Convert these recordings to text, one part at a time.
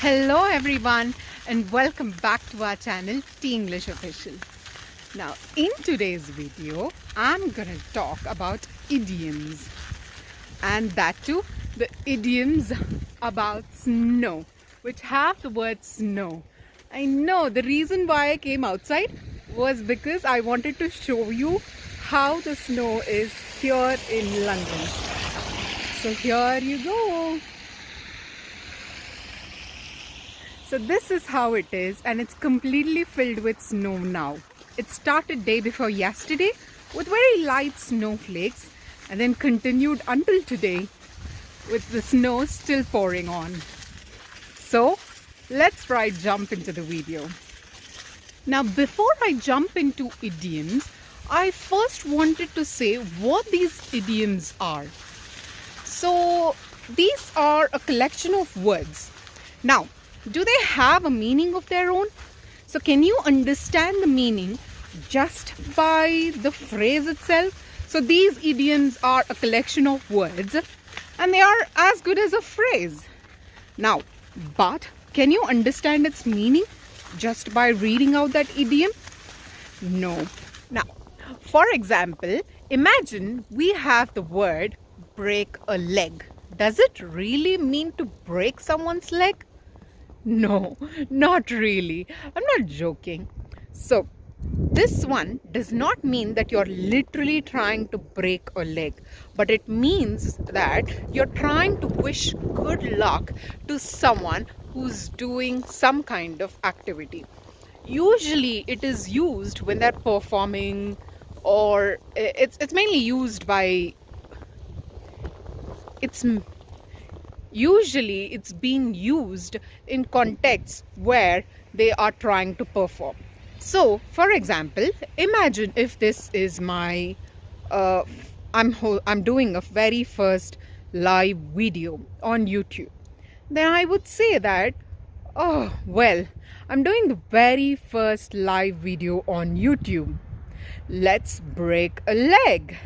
Hello everyone and welcome back to our channel English Official. Now in today's video I'm gonna talk about idioms, and that too the idioms about snow, which have the word snow. I know the reason why I came outside was because I wanted to show you how the snow is here in London. So here you go. So this is how it is, and it's completely filled with snow now. It started day before yesterday with very light snowflakes and then continued until today with the snow still pouring on. So let's jump into the video. Now before I jump into idioms, I first wanted to say what these idioms are. So these are a collection of words. Now, do they have a meaning of their own? So can you understand the meaning just by the phrase itself? So these idioms are a collection of words and they are as good as a phrase. Now, but can you understand its meaning just by reading out that idiom? No. Now, for example, imagine we have the word break a leg. Does it really mean to break someone's leg? No, not really. I'm not joking. So, this one does not mean that you're literally trying to break a leg, but it means that you're trying to wish good luck to someone who's doing some kind of activity. Usually, it is used when they're performing, or it's mainly used by. Usually it's being used in contexts where they are trying to perform. So for example, imagine if this is my I'm doing a very first live video on YouTube. Then I would say that, oh well, I'm doing the very first live video on YouTube. Let's break a leg.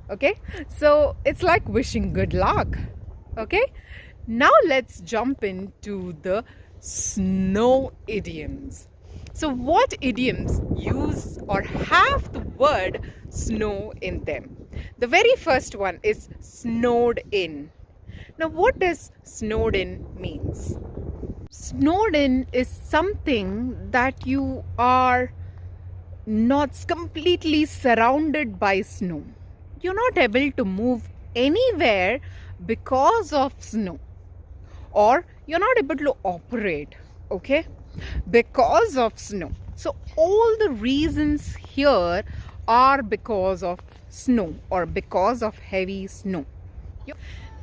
Okay, so it's like wishing good luck. Okay, now let's jump into the snow idioms. So what idioms use or have the word snow in them? The very first one is snowed in. Now what does snowed in means? Snowed in is something that you are not completely surrounded by snow. You're not able to move anywhere because of snow, or you're not able to operate, okay, because of snow. So all the reasons here are because of snow or because of heavy snow.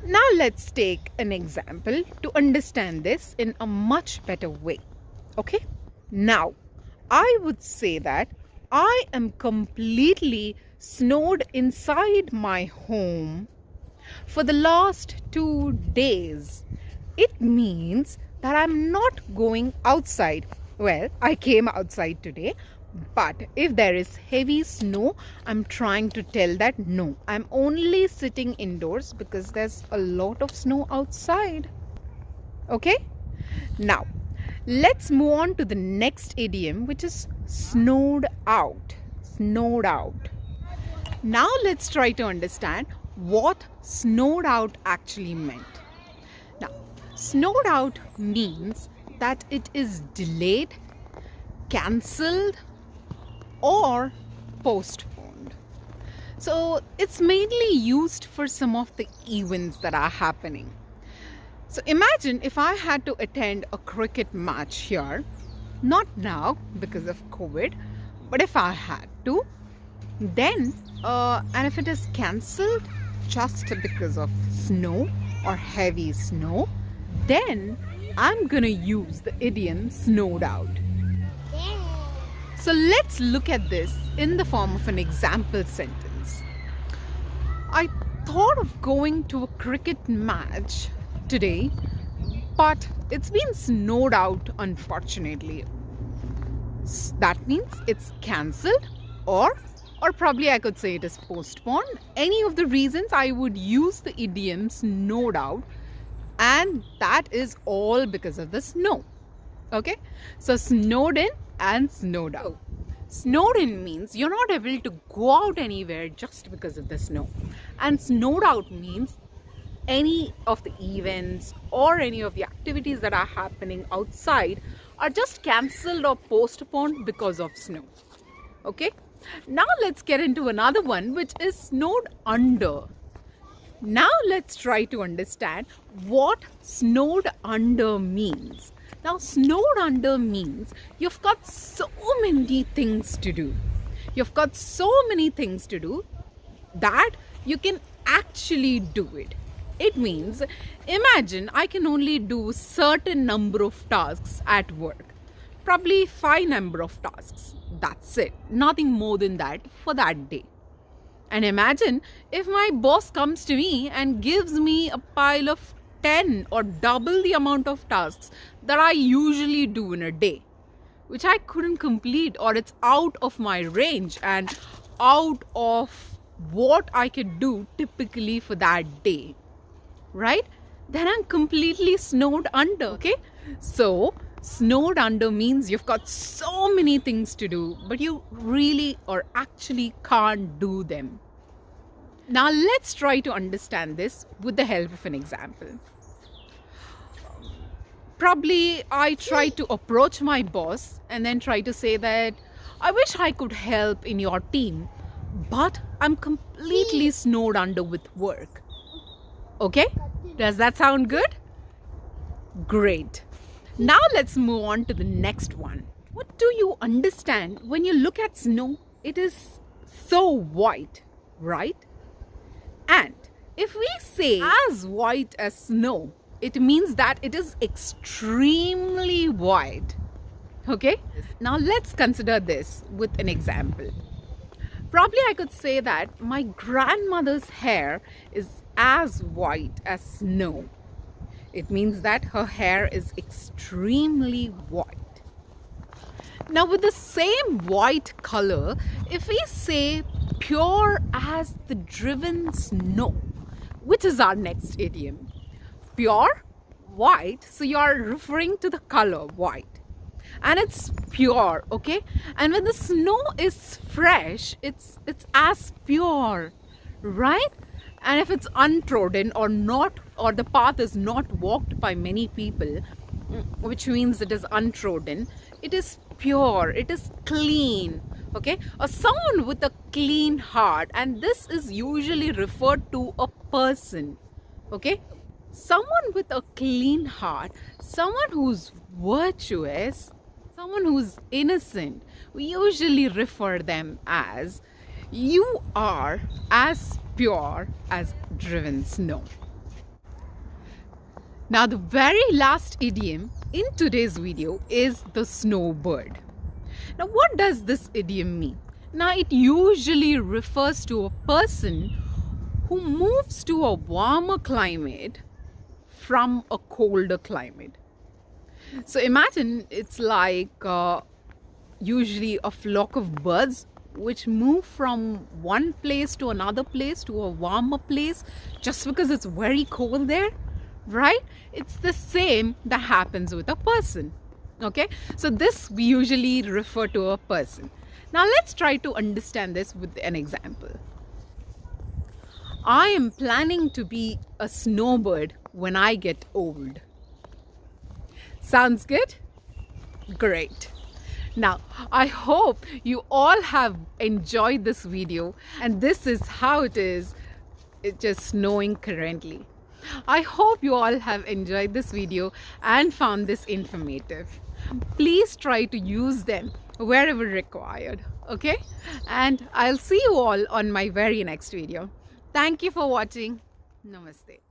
Now let's take an example to understand this in a much better way. Okay, now I would say that I am completely snowed inside my home for the last 2 days. It means that I'm not going outside. Well, I came outside today, but if there is heavy snow, I'm trying to tell that no, I'm only sitting indoors because there's a lot of snow outside. Okay, now let's move on to the next idiom, which is snowed out. Snowed out. Now let's try to understand what snowed out actually meant. Now, snowed out means that it is delayed, cancelled, or postponed. So it's mainly used for some of the events that are happening. So imagine if I had to attend a cricket match here, not now because of COVID, but if I had to, then and if it is cancelled just because of snow or heavy snow, then I'm gonna use the idiom snowed out. So let's look at this in the form of an example sentence. I thought of going to a cricket match today, but it's been snowed out, unfortunately. That means it's cancelled, or probably I could say it is postponed. Any of the reasons, I would use the idiom snowed out And that is all because of the snow. Okay, so snowed in and snowed out. Snowed in means you're not able to go out anywhere just because of the snow, and snowed out means any of the events or any of the activities that are happening outside are just cancelled or postponed because of snow. Okay, now let's get into another one, which is snowed under. Now let's try to understand what snowed under means. Now, snowed under means you've got so many things to do. You've got so many things to do that you can actually do it. It means, imagine I can only do certain number of tasks at work. Probably 5 number of tasks. That's it. Nothing more than that for that day. And imagine if my boss comes to me and gives me a pile of 10 or double the amount of tasks that I usually do in a day, which I couldn't complete, or it's out of my range and out of what I could do typically for that day, right? Then I'm completely snowed under. Okay, so snowed under means you've got so many things to do, but you really or actually can't do them. Now let's try to understand this with the help of an example. Probably I try to approach my boss and then try to say that I wish I could help in your team, but I'm completely snowed under with work. Okay, does that sound good? Great. Now let's move on to the next one. What do you understand when you look at snow? It is so white, right? And if we say as white as snow, it means that it is extremely white. Okay? Now let's consider this with an example. Probably I could say that my grandmother's hair is as white as snow. It means that her hair is extremely white. Now with the same white color, if we say pure as the driven snow, which is our next idiom. Pure, white, so you are referring to the color white. And it's pure, okay? And when the snow is fresh, it's as pure, right? And if it's untrodden or not, or the path is not walked by many people, which means it is untrodden, it is pure, it is clean, okay? Or someone with a clean heart, and this is usually referred to a person, okay? Someone with a clean heart, someone who's virtuous, someone who's innocent, we usually refer them as, you are as pure as driven snow. Now the very last idiom in today's video is the snowbird. Now what does this idiom mean? Now it usually refers to a person who moves to a warmer climate from a colder climate. So imagine it's like usually a flock of birds which move from one place to another place, to a warmer place, just because it's very cold there, right? It's the same that happens with a person. Okay, so this we usually refer to a person. Now let's try to understand this with an example. I am planning to be a snowbird when I get old. Sounds good? Great. Now, I hope you all have enjoyed this video, and this is how it is. It's just snowing currently. I hope you all have enjoyed this video and found this informative. Please try to use them wherever required, okay? And I'll see you all on my very next video. Thank you for watching. Namaste.